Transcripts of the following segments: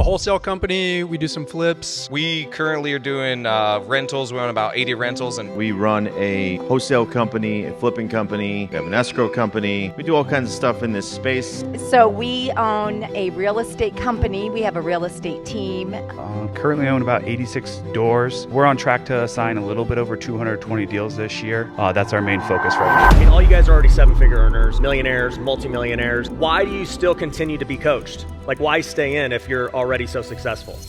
wholesale company. We do some flips. We currently are doing rentals. We own about 80 rentals, and We run a wholesale company, a flipping company, we have an escrow company. We do all kinds of stuff in this space. So we own a real estate company. We have a real estate team. Currently own about 86 doors. We're on track to sign a little bit over 220 deals this year. That's our main focus right now. I mean, all you guys are already seven-figure earners, millionaires, multi-millionaires. Why do you still continue to be coached? Like, why stay in if you're already so successful?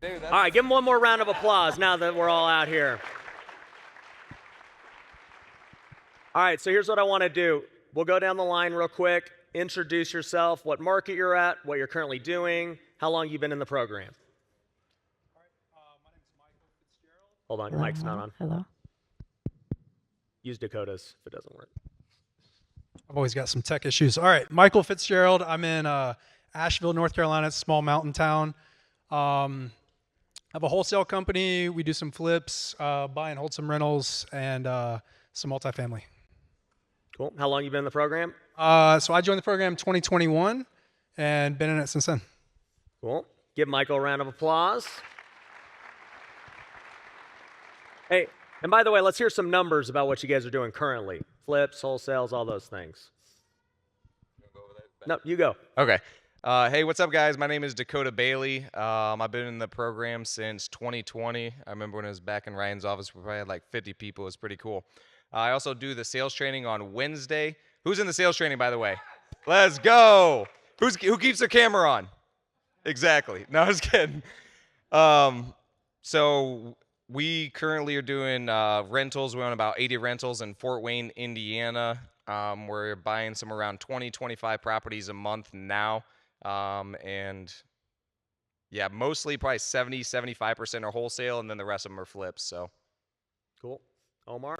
All right, give them one more round of applause now that we're all out here. All right, so here's what I want to do. We'll go down the line real quick. Introduce yourself, what market you're at, what you're currently doing, how long you've been in the program. All right, my name's Michael Fitzgerald. Hold on, your mic's not on. Hello. Use Dakota's if it doesn't work. I've always got some tech issues. All right, Michael Fitzgerald. I'm in Asheville, North Carolina. It's a small mountain town. I have a wholesale company. We do some flips, buy and hold some rentals, and some multifamily. Cool. How long you been in the program? So I joined the program 2021 and been in it since then. Cool. Give Michael a round of applause. Hey, and by the way, let's hear some numbers about what you guys are doing currently. Flips, wholesales, all those things. You wanna go over that? No, you go. Okay. Hey, what's up, guys? My name is Dakota Bailey. I've been in the program since 2020. I remember when I was back in Ryan's office, we probably had like 50 people. It was pretty cool. I also do the sales training on Wednesday. Who's in the sales training, by the way? Let's go. Who keeps their camera on? Exactly. No, I was kidding. So we currently are doing rentals. We own about 80 rentals in Fort Wayne, Indiana. We're buying some around 20, 25 properties a month now. And yeah, mostly probably 70, 75% are wholesale, and then the rest of them are flips. So Cool. Omar?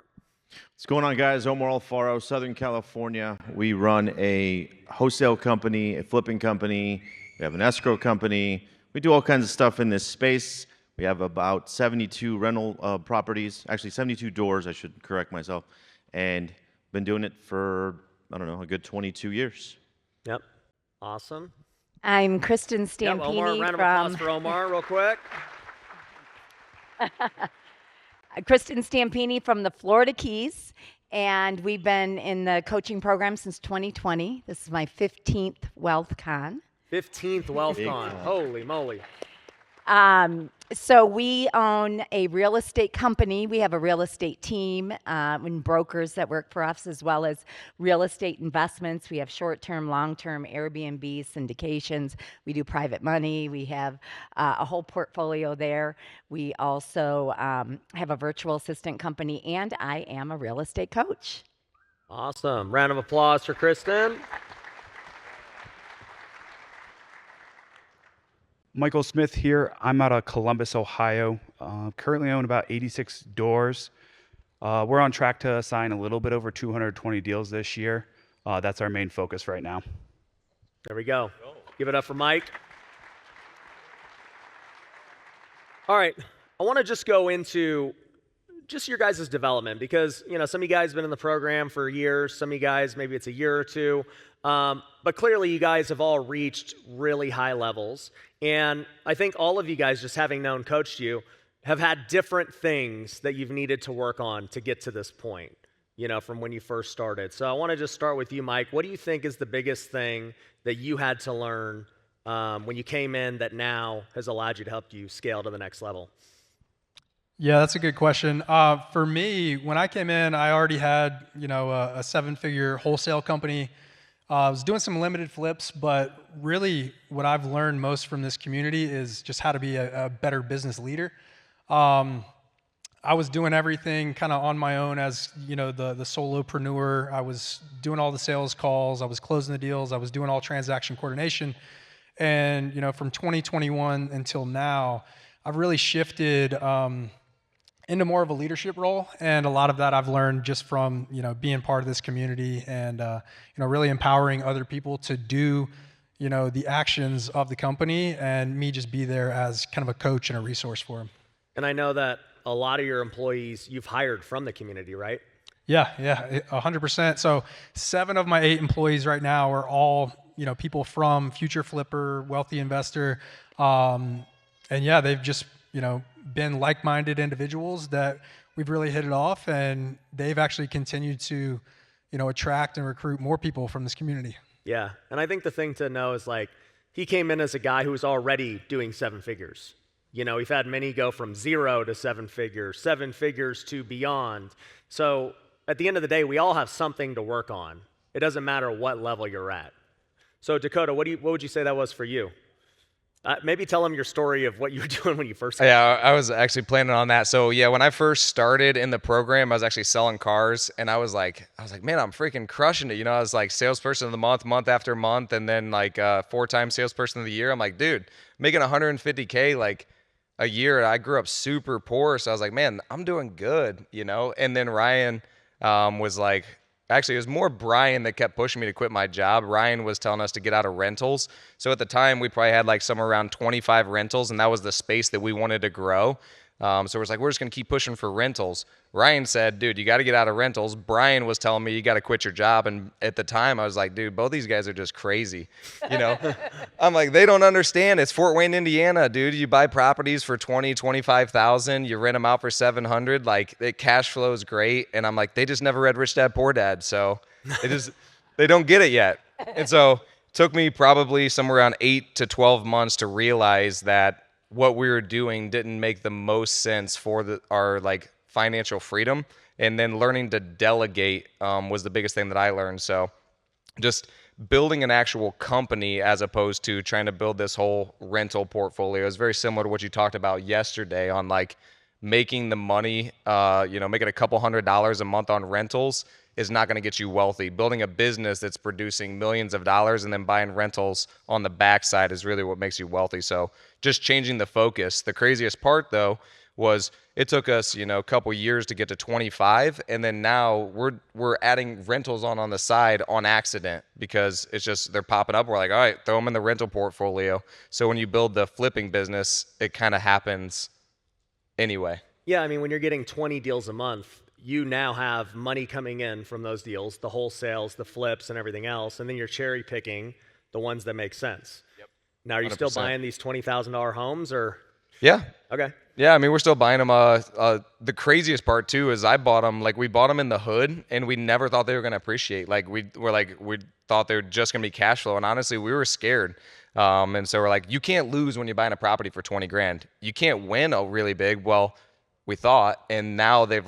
What's going on, guys? Omar Alfaro, Southern California. We run a wholesale company, a flipping company. We have an escrow company. We do all kinds of stuff in this space. We have about 72 rental properties, actually 72 doors, I should correct myself, and been doing it for, I don't know, a good 22 years. Yep. Awesome. I'm Kristen Yep, Stampini Omar, round of applause for Omar real quick. Kristen Stampini from the Florida Keys, and we've been in the coaching program since 2020. This is my 15th WealthCon. 15th WealthCon. Holy moly. So we own a real estate company. We have a real estate team and brokers that work for us, as well as real estate investments. We have short-term, long-term Airbnb syndications. We do private money. We have a whole portfolio there. We also have a virtual assistant company, and I am a real estate coach. Awesome. Round of applause for Kristen. Michael Smith here. I'm out of Columbus, Ohio. Currently own about 86 doors. We're on track to sign a little bit over 220 deals this year. That's our main focus right now. There we go. Give it up for Mike. All right. I want to just go into just your guys' development because, you know, some of you guys have been in the program for years. Some of you guys, maybe it's a year or two. But clearly you guys have all reached really high levels. And I think all of you guys, just having known coached you, have had different things that you've needed to work on to get to this point, you know, from when you first started. So I want to just start with you, Mike. What do you think is the biggest thing that you had to learn when you came in that now has allowed you to help you scale to the next level? Yeah, that's a good question. For me, when I came in, I already had, you know, a seven-figure wholesale company. I was doing some limited flips, but really what I've learned most from this community is just how to be a better business leader. I was doing everything kind of on my own as, you know, the solopreneur. I was doing all the sales calls. I was closing the deals. I was doing all transaction coordination. And, you know, from 2021 until now, I've really shifted into more of a leadership role, and a lot of that I've learned just from, you know, being part of this community and you know, really empowering other people to do, you know, the actions of the company, and me just be there as kind of a coach and a resource for them. And I know that a lot of your employees you've hired from the community, right? Yeah, 100%. So 7 of my 8 employees right now are all people from Future Flipper, Wealthy Investor, and yeah, they've just been like-minded individuals that we've really hit it off, and they've actually continued to attract and recruit more people from this community. Yeah, and I think the thing to know is like he came in as a guy who was already doing 7 figures. We've had many go from 0 to 7 figures to beyond. So at the end of the day, we all have something to work on. It doesn't matter what level you're at. So Dakota, what would you say that was for you? Maybe tell them your story of what you were doing when you first started. Yeah, I was actually planning on that. So yeah, when I first started in the program, I was actually selling cars, and I was like, man, I'm freaking crushing it. I was like salesperson of the month after month, and then like 4-time salesperson of the year. I'm like, dude, making 150K like a year. I grew up super poor, so I was like, man, I'm doing good, And then Ryan was like, actually, it was more Brian that kept pushing me to quit my job. Ryan was telling us to get out of rentals. So at the time, we probably had like somewhere around 25 rentals, and that was the space that we wanted to grow. So we're like, we're just going to keep pushing for rentals. Ryan said, dude, you got to get out of rentals. Brian was telling me you got to quit your job. And at the time, I was like, dude, both these guys are just crazy. I'm like, they don't understand. It's Fort Wayne, Indiana, dude. You buy properties for 20, 25,000. You rent them out for 700. Like, it cash flows great. And I'm like, they just never read Rich Dad, Poor Dad. So they don't get it yet. And so it took me probably somewhere around 8 to 12 months to realize that what we were doing didn't make the most sense for our like financial freedom. And then learning to delegate was the biggest thing that I learned. So just building an actual company as opposed to trying to build this whole rental portfolio is very similar to what you talked about yesterday on like making the money, making a couple $100s a month on rentals is not going to get you wealthy. Building a business that's producing millions of dollars and then buying rentals on the backside is really what makes you wealthy. So just changing the focus. The craziest part though was it took us, a couple years to get to 25, and then now we're adding rentals on the side on accident because it's just they're popping up. We're like, all right, throw them in the rental portfolio. So when you build the flipping business, it kind of happens anyway. Yeah, I mean, when you're getting 20 deals a month, you now have money coming in from those deals, the wholesales, the flips, and everything else, and then you're cherry picking the ones that make sense. Yep. Now, are you 100%. Still buying these $20,000 homes, or? Yeah. Okay. Yeah, I mean, we're still buying them. The craziest part too is we bought them in the hood, and we never thought they were going to appreciate. We thought they were just going to be cash flow, and honestly, we were scared. And so we're like, you can't lose when you're buying a property for 20 grand. You can't win a really big. Well, we thought, and now they've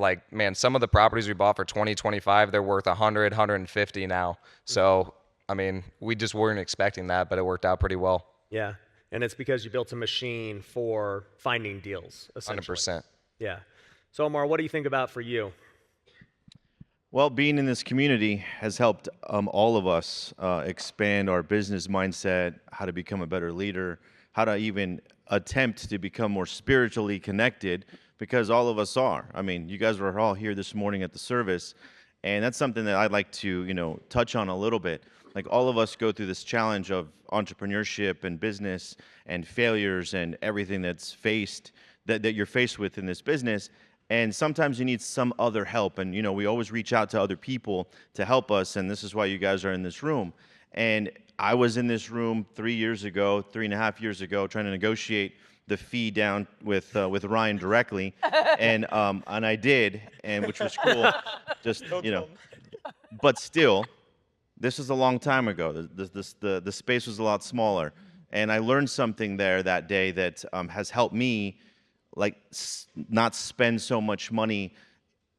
some of the properties we bought for 20, 25, they're worth 100, 150 now. So, I mean, we just weren't expecting that, but it worked out pretty well. Yeah. And it's because you built a machine for finding deals, essentially. 100%. Yeah. So, Omar, what do you think about for you? Well, being in this community has helped all of us expand our business mindset, how to become a better leader, how to even attempt to become more spiritually connected, because all of us are. I mean, you guys were all here this morning at the service, and that's something that I'd like to, touch on a little bit. Like, all of us go through this challenge of entrepreneurship and business and failures and everything that's that you're faced with in this business. And sometimes you need some other help. And, we always reach out to other people to help us. And this is why you guys are in this room. And I was in this room 3.5 years ago, trying to negotiate the fee down with Ryan directly. And I did, and which was cool. But still, this was a long time ago. The space was a lot smaller. And I learned something there that day that has helped me not spend so much money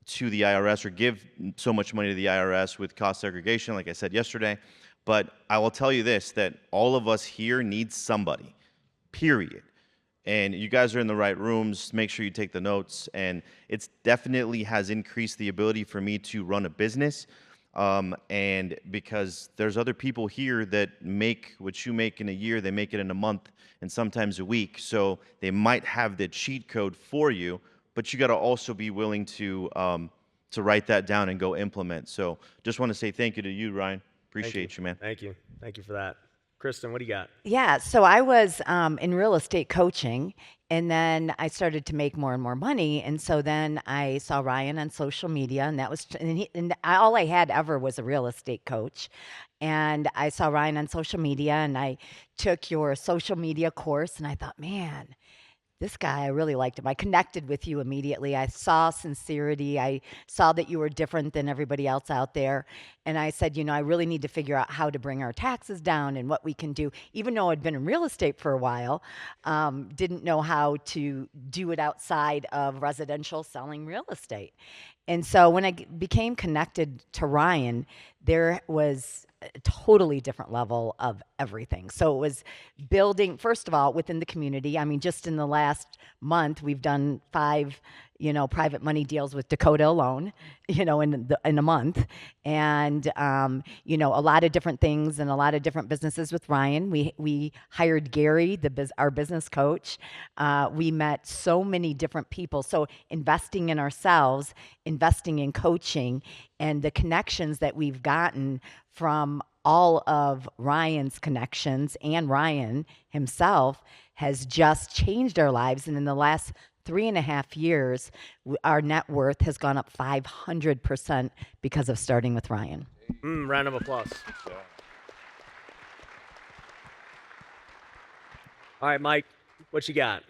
to the IRS or give so much money to the IRS with cost segregation, like I said yesterday. But I will tell you this, that all of us here need somebody, period. And you guys are in the right rooms. Make sure you take the notes. And it's definitely has increased the ability for me to run a business. And because there's other people here that make what you make in a year, they make it in a month and sometimes a week. So they might have the cheat code for you, but you got to also be willing to write that down and go implement. So just want to say thank you to you, Ryan. Appreciate you, man. Thank you. Thank you for that. Kristen, what do you got? Yeah, so I was in real estate coaching, and then I started to make more and more money. And so then I saw Ryan on social media, and that was, all I had ever was a real estate coach. And I saw Ryan on social media, and I took your social media course, and I thought, man, this guy, I really liked him. I connected with you immediately. I saw sincerity. I saw that you were different than everybody else out there. And I said, I really need to figure out how to bring our taxes down and what we can do. Even though I'd been in real estate for a while, didn't know how to do it outside of residential selling real estate. And so when I became connected to Ryan, there was a totally different level of everything. So it was building, first of all, within the community. I mean, just in the last month, we've done 5, private money deals with Dakota alone, in a month. And, a lot of different things and a lot of different businesses with Ryan. We hired Gary, our business coach. We met so many different people. So investing in ourselves, investing in coaching, and the connections that we've gotten from all of Ryan's connections and Ryan himself has just changed our lives. And in the last 3.5 years, our net worth has gone up 500% because of starting with Ryan. Round of applause. All right, Mike, what you got?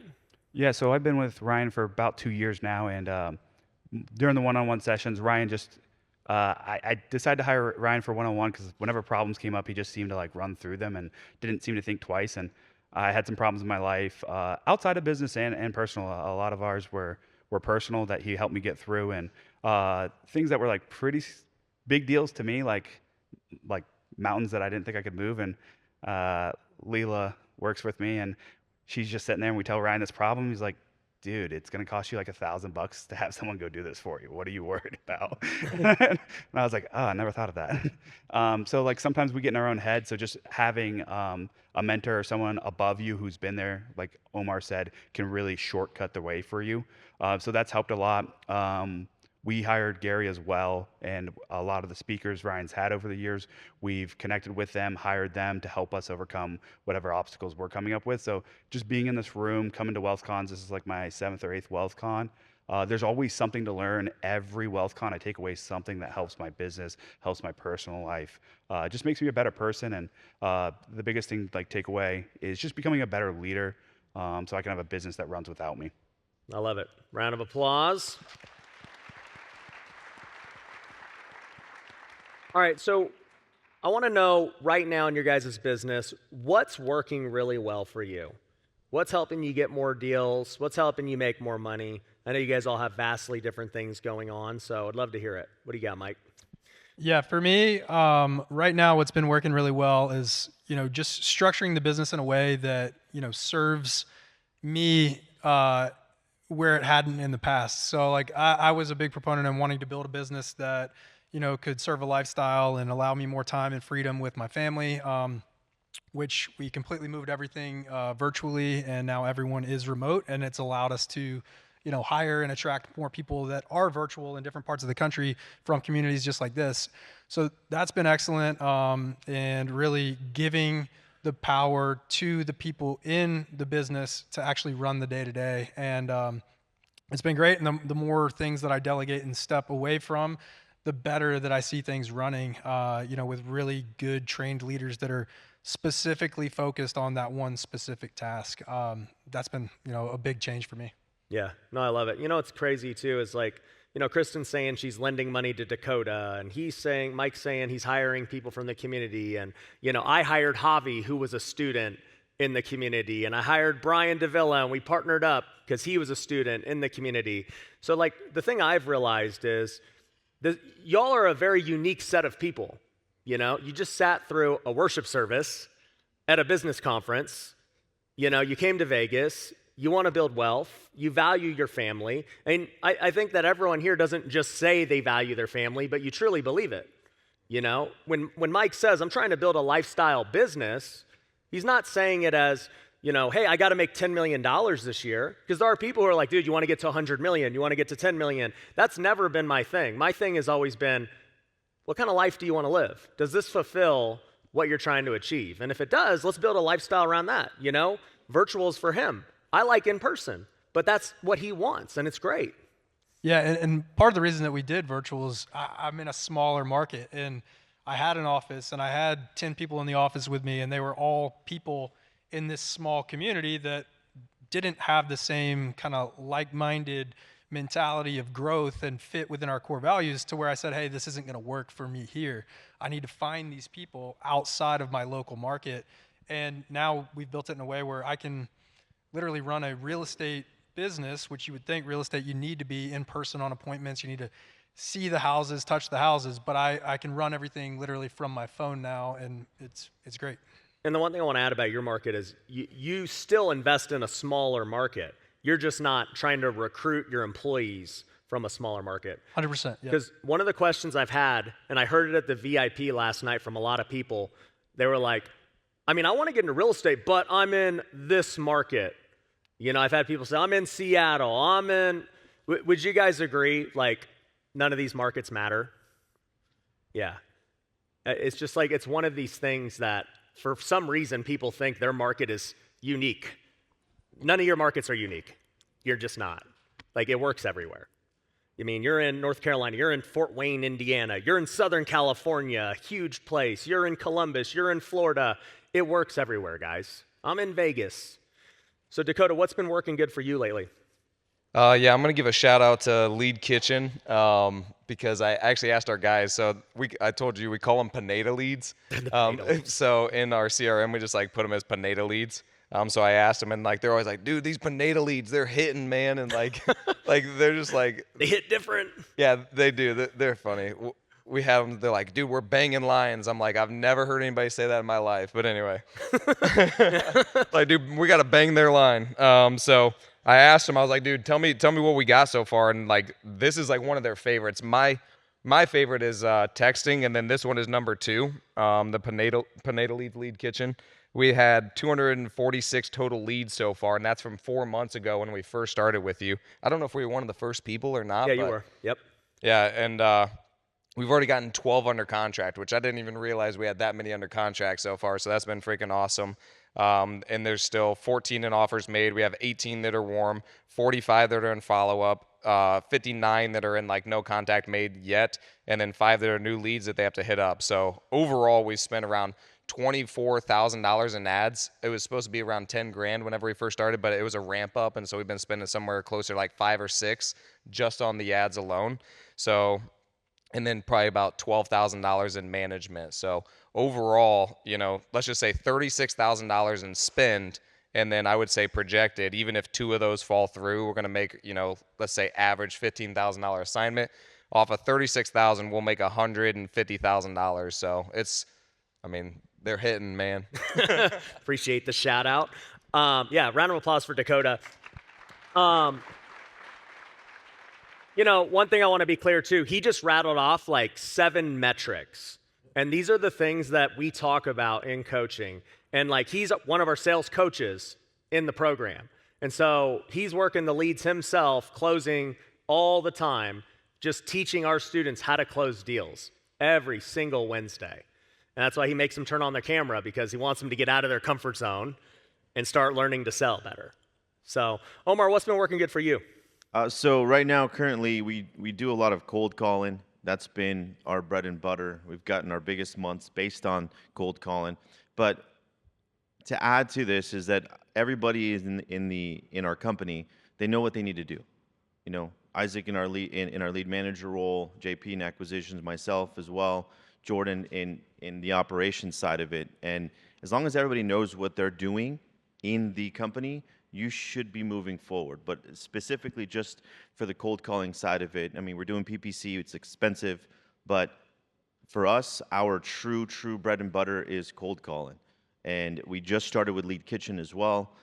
Yeah, so I've been with Ryan for about 2 years now, and during the one-on-one sessions, Ryan just I decided to hire Ryan for one-on-one because whenever problems came up, he just seemed to run through them and didn't seem to think twice. And I had some problems in my life outside of business and personal. A lot of ours were personal that he helped me get through, and things that were pretty big deals to me, like mountains that I didn't think I could move. And Leela works with me, and she's just sitting there, and we tell Ryan this problem. He's like, dude, it's going to cost you $1,000 to have someone go do this for you. What are you worried about? And I was like, oh, I never thought of that. So sometimes we get in our own head. So just having a mentor or someone above you who's been there, like Omar said, can really shortcut the way for you. So that's helped a lot. We hired Gary as well, and a lot of the speakers Ryan's had over the years, we've connected with them, hired them to help us overcome whatever obstacles we're coming up with. So just being in this room, coming to WealthCons, this is my 7th or 8th WealthCon. There's always something to learn. Every WealthCon, I take away something that helps my business, helps my personal life. Just makes me a better person. And the biggest thing, take away, is just becoming a better leader, so I can have a business that runs without me. I love it. Round of applause. All right, so I want to know right now in your guys' business, what's working really well for you? What's helping you get more deals? What's helping you make more money? I know you guys all have vastly different things going on, so I'd love to hear it. What do you got, Mike? Yeah, for me, right now, what's been working really well is, just structuring the business in a way that, serves me where it hadn't in the past. So I was a big proponent of wanting to build a business that, could serve a lifestyle and allow me more time and freedom with my family, which we completely moved everything virtually, and now everyone is remote, and it's allowed us to, hire and attract more people that are virtual in different parts of the country from communities just like this. So that's been excellent, and really giving the power to the people in the business to actually run the day-to-day. And it's been great, and the more things that I delegate and step away from, the better that I see things running, with really good trained leaders that are specifically focused on that one specific task. That's been, a big change for me. Yeah, no, I love it. What's crazy too is Kristen's saying she's lending money to Dakota, and Mike's saying he's hiring people from the community. And, I hired Javi, who was a student in the community, and I hired Brian Davila, and we partnered up because he was a student in the community. So the thing I've realized is, y'all are a very unique set of people. You just sat through a worship service at a business conference. You came to Vegas. You want to build wealth. You value your family. And I think that everyone here doesn't just say they value their family, but you truly believe it. When Mike says, I'm trying to build a lifestyle business, he's not saying it as, hey, I got to make $10 million this year. Because there are people who are like, dude, you want to get to 100 million? You want to get to 10 million? That's never been my thing. My thing has always been, what kind of life do you want to live? Does this fulfill what you're trying to achieve? And if it does, let's build a lifestyle around that. Virtual is for him. I like in person, but that's what he wants, and it's great. Yeah, and part of the reason that we did virtual is I'm in a smaller market, and I had an office and I had 10 people in the office with me, and they were all people in this small community that didn't have the same kind of like-minded mentality of growth and fit within our core values, to where I said, hey, this isn't going to work for me here. I need to find these people outside of my local market. And now we've built it in a way where I can literally run a real estate business, which you would think real estate, you need to be in person on appointments. You need to see the houses, touch the houses, but I can run everything literally from my phone now, and it's great. And the one thing I want to add about your market is you still invest in a smaller market. You're just not trying to recruit your employees from a smaller market. 100%. Because one of the questions I've had, and I heard it at the VIP last night from a lot of people, they were like, I mean, I want to get into real estate, but I'm in this market. You know, I've had people say, I'm in Seattle, would you guys agree, like, none of these markets matter? Yeah. It's just like, it's one of these things that for some reason people think their market is unique. None of your markets are unique. You're just not. Like, it works everywhere. I mean, you're in North Carolina, you're in Fort Wayne, Indiana, you're in Southern California, huge place, you're in Columbus, you're in Florida. It works everywhere, guys. I'm in Vegas. So Dakota, what's been working good for you lately? Yeah, I'm gonna give a shout out to Lead Kitchen because I actually asked our guys. So I told you we call them Pineda leads. So in our CRM we just like put them as Pineda leads. So I asked them, and like they're always like, dude, these Pineda leads, they're hitting, man, and like like they're just like they hit different. Yeah, they do. They're funny. We have them. They're like, dude, we're banging lines. I'm like, I've never heard anybody say that in my life. But anyway, like, dude, we got to bang their line. So I asked them. I was like, dude, tell me what we got so far. And like, this is like one of their favorites. My favorite is texting, and then this one is number 2. The Pineda Lead Kitchen. We had 246 total leads so far, and that's from 4 months ago when we first started with you. I don't know if we were one of the first people or not. Yeah, you were. Yep. Yeah, and we've already gotten 12 under contract, which I didn't even realize we had that many under contract so far, so that's been freaking awesome. And there's still 14 in offers made. We have 18 that are warm, 45 that are in follow-up, 59 that are in like no contact made yet, and then 5 that are new leads that they have to hit up. So overall, we spent around $24,000 in ads. It was supposed to be around 10 grand whenever we first started, but it was a ramp up, and so we've been spending somewhere closer to like 5 or 6 just on the ads alone. So, and then probably about $12,000 in management. So overall, you know, let's just say $36,000 in spend, and then I would say projected, even if 2 of those fall through, we're going to make, you know, let's say average $15,000 assignment. Off of $36,000, we'll make $150,000. So it's, I mean, they're hitting, man. Appreciate the shout out. Yeah, round of applause for Dakota. You know, one thing I want to be clear too, he just rattled off like 7 metrics. And these are the things that we talk about in coaching. And like, he's one of our sales coaches in the program. And so he's working the leads himself, closing all the time, just teaching our students how to close deals every single Wednesday. And that's why he makes them turn on their camera, because he wants them to get out of their comfort zone and start learning to sell better. So, Omar, what's been working good for you? So right now, currently, we do a lot of cold calling. That's been our bread and butter. We've gotten our biggest months based on cold calling. But to add to this is that everybody is in our company. They know what they need to do. You know, Isaac in our lead manager role, JP in acquisitions, myself as well, Jordan in the operations side of it. And as long as everybody knows what they're doing in the company, you should be moving forward. But specifically just for the cold calling side of it, I mean, we're doing PPC, it's expensive, but for us, our true bread and butter is cold calling. And we just started with Lead Kitchen as well.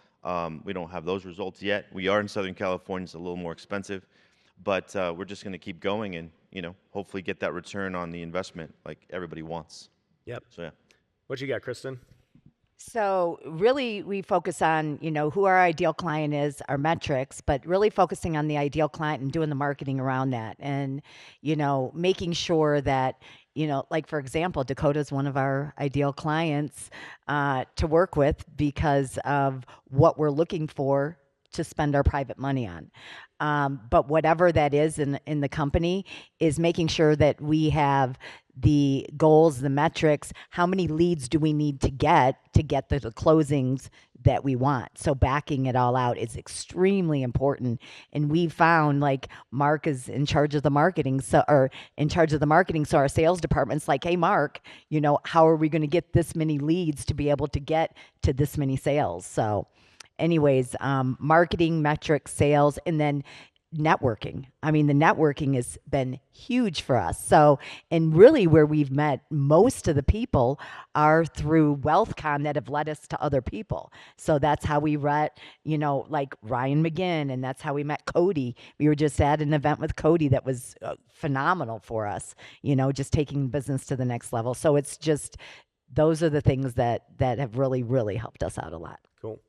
We don't have those results yet. We are in Southern California, it's a little more expensive, but we're just gonna keep going and, you know, hopefully get that return on the investment like everybody wants. Yep. So yeah. What you got, Kristen? So really we focus on, you know, who our ideal client is, our metrics, but really focusing on the ideal client and doing the marketing around that. And, you know, making sure that, you know, like for example, Dakota's one of our ideal clients to work with because of what we're looking for to spend our private money on. But whatever that is in the company is making sure that we have the goals, the metrics, how many leads do we need to get the closings that we want. So backing it all out is extremely important. And we found like Mark is in charge of the marketing, so our sales department's like, hey Mark, how are we going to get this many leads to be able to get to this many sales? So anyways, marketing, metrics, sales, and then networking. I mean, the networking has been huge for us. So, and really where we've met most of the people are through WealthCon that have led us to other people. So that's how we met, like Ryan McGinn, and that's how we met Cody. We were just at an event with Cody that was phenomenal for us, just taking business to the next level. So it's just, those are the things that have really, really helped us out a lot. Cool.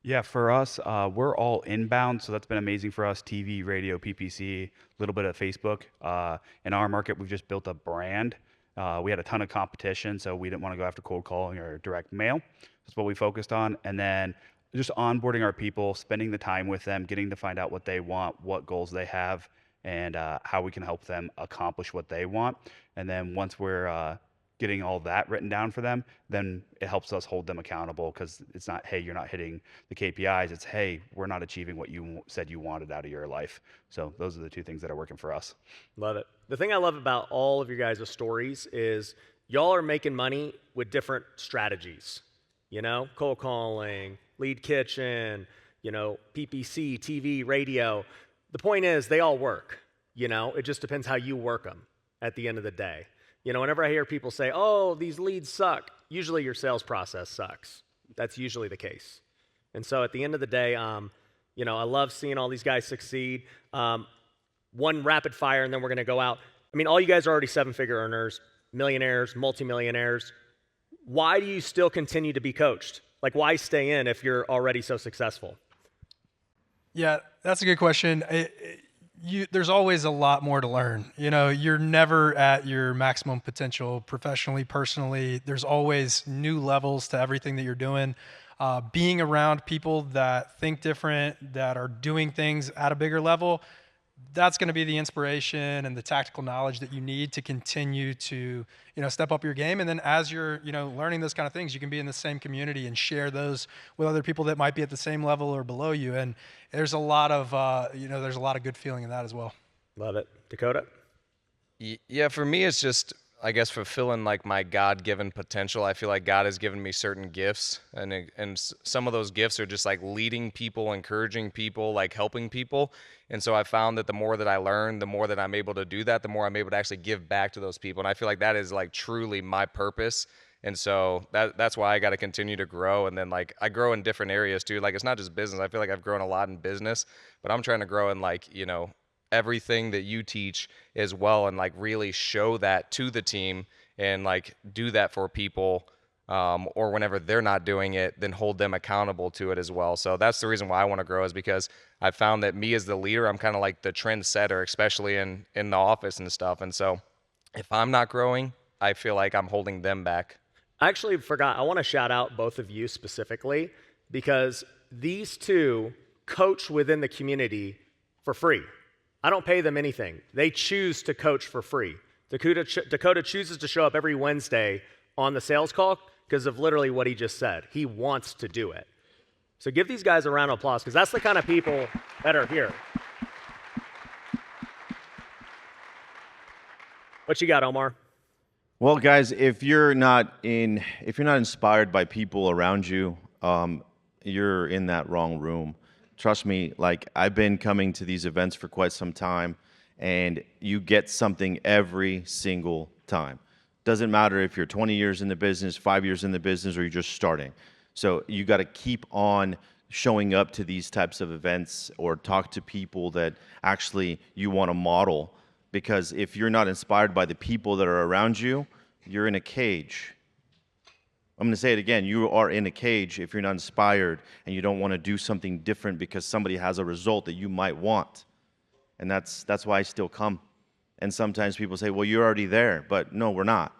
Yeah, for us, we're all inbound, so that's been amazing for us. TV, radio, PPC, a little bit of Facebook. In our market, we've just built a brand. We had a ton of competition, so we didn't want to go after cold calling or direct mail. That's what we focused on. And then just onboarding our people, spending the time with them, getting to find out what they want, what goals they have, and how we can help them accomplish what they want. And then once we're getting all that written down for them, then it helps us hold them accountable, because it's not, hey, you're not hitting the KPIs. It's, hey, we're not achieving what you said you wanted out of your life. So those are the two things that are working for us. Love it. The thing I love about all of your guys' stories is y'all are making money with different strategies. Cold calling, lead kitchen, PPC, TV, radio. The point is they all work. It just depends how you work them at the end of the day. Whenever I hear people say, oh, these leads suck, usually your sales process sucks. That's usually the case. And so at the end of the day, I love seeing all these guys succeed. One rapid fire, and then we're going to go out. I mean, all you guys are already seven-figure earners, millionaires, multi-millionaires. Why do you still continue to be coached? Like, why stay in if you're already so successful? Yeah, that's a good question. There's always a lot more to learn. You're never at your maximum potential professionally, personally. There's always new levels to everything that you're doing. Being around people that think different, that are doing things at a bigger level, that's going to be the inspiration and the tactical knowledge that you need to continue to, step up your game. And then as you're, learning those kind of things, you can be in the same community and share those with other people that might be at the same level or below you. And there's a lot of, there's a lot of good feeling in that as well. Love it. Dakota? Yeah, for me, it's just, I guess, fulfilling like my God-given potential. I feel like God has given me certain gifts, and some of those gifts are just like leading people, encouraging people, like helping people. And so I found that the more that I learn, the more that I'm able to do that, the more I'm able to actually give back to those people. And I feel like that is like truly my purpose. And so that's why I got to continue to grow. And then like I grow in different areas too. Like it's not just business. I feel like I've grown a lot in business, but I'm trying to grow in like, everything that you teach as well, and like really show that to the team and like do that for people, or whenever they're not doing it, then hold them accountable to it as well. So that's the reason why I want to grow, is because I found that me as the leader, I'm kind of like the trendsetter, especially in the office and stuff. And so if I'm not growing, I feel like I'm holding them back. I actually forgot. I want to shout out both of you specifically, because these two coach within the community for free. I don't pay them anything. They choose to coach for free. Dakota chooses to show up every Wednesday on the sales call because of literally what he just said. He wants to do it. So give these guys a round of applause, because that's the kind of people that are here. What you got, Omar? Well, guys, if you're not inspired by people around you, you're in that wrong room. Trust me, like I've been coming to these events for quite some time, and you get something every single time. Doesn't matter if you're 20 years in the business, 5 years in the business, or you're just starting. So you got to keep on showing up to these types of events or talk to people that actually you want to model. Because if you're not inspired by the people that are around you, you're in a cage. I'm going to say it again. You are in a cage if you're not inspired and you don't want to do something different because somebody has a result that you might want. And that's why I still come. And sometimes people say, well, you're already there. But no, we're not.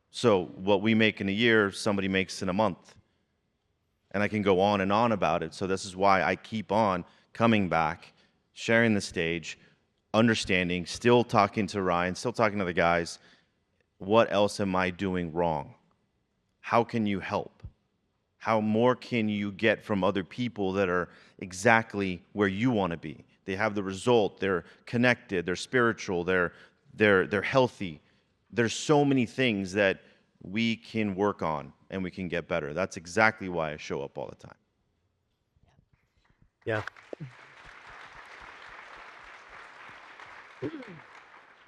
So what we make in a year, somebody makes in a month. And I can go on and on about it. So this is why I keep on coming back, sharing the stage, understanding, still talking to Ryan, still talking to the guys. What else am I doing wrong? How can you help? How more can you get from other people that are exactly where you want to be? They have the result, they're connected, they're spiritual, they're healthy. There's so many things that we can work on and we can get better. That's exactly why I show up all the time. Yeah.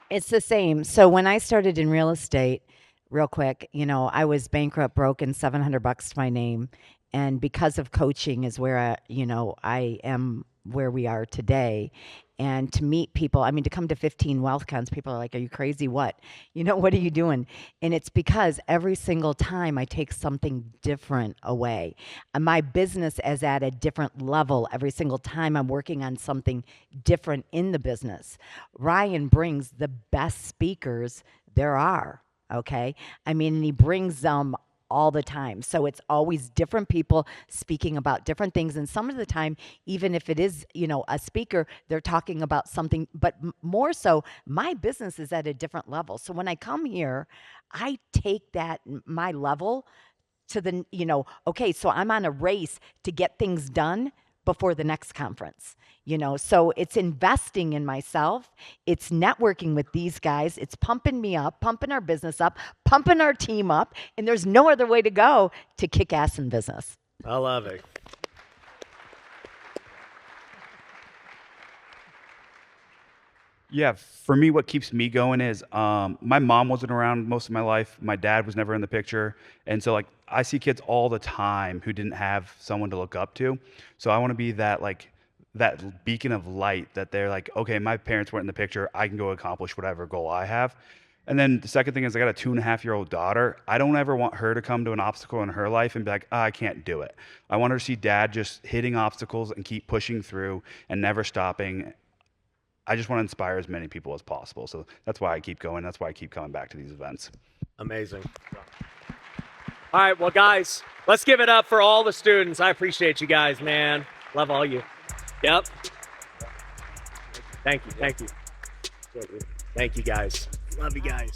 It's the same. So when I started in real estate, real quick, I was bankrupt, broke, and $700 to my name. And because of coaching is where I am where we are today. And to meet people, to come to 15 wealth cons, people are like, are you crazy? What? What are you doing? And it's because every single time I take something different away. And my business is at a different level every single time I'm working on something different in the business. Ryan brings the best speakers there are, okay? And he brings them all the time. So it's always different people speaking about different things. And some of the time, even if it is, a speaker, they're talking about something, but more so, my business is at a different level. So when I come here, I take that, my level to the, okay, so I'm on a race to get things done before the next conference, so it's investing in myself, it's networking with these guys, it's pumping me up, pumping our business up, pumping our team up, and there's no other way to go to kick ass in business. I love it. Yeah, for me, what keeps me going is my mom wasn't around most of my life. My dad was never in the picture. And so, I see kids all the time who didn't have someone to look up to. So I want to be that beacon of light that they're like, okay, my parents weren't in the picture. I can go accomplish whatever goal I have. And then the second thing is I got a 2.5-year-old daughter. I don't ever want her to come to an obstacle in her life and be like, I can't do it. I want her to see dad just hitting obstacles and keep pushing through and never stopping. I just want to inspire as many people as possible. So that's why I keep going. That's why I keep coming back to these events. Amazing. All right, well, guys, let's give it up for all the students. I appreciate you guys, man. Love all you. Yep. Thank you. Thank you. Thank you, guys. Love you guys.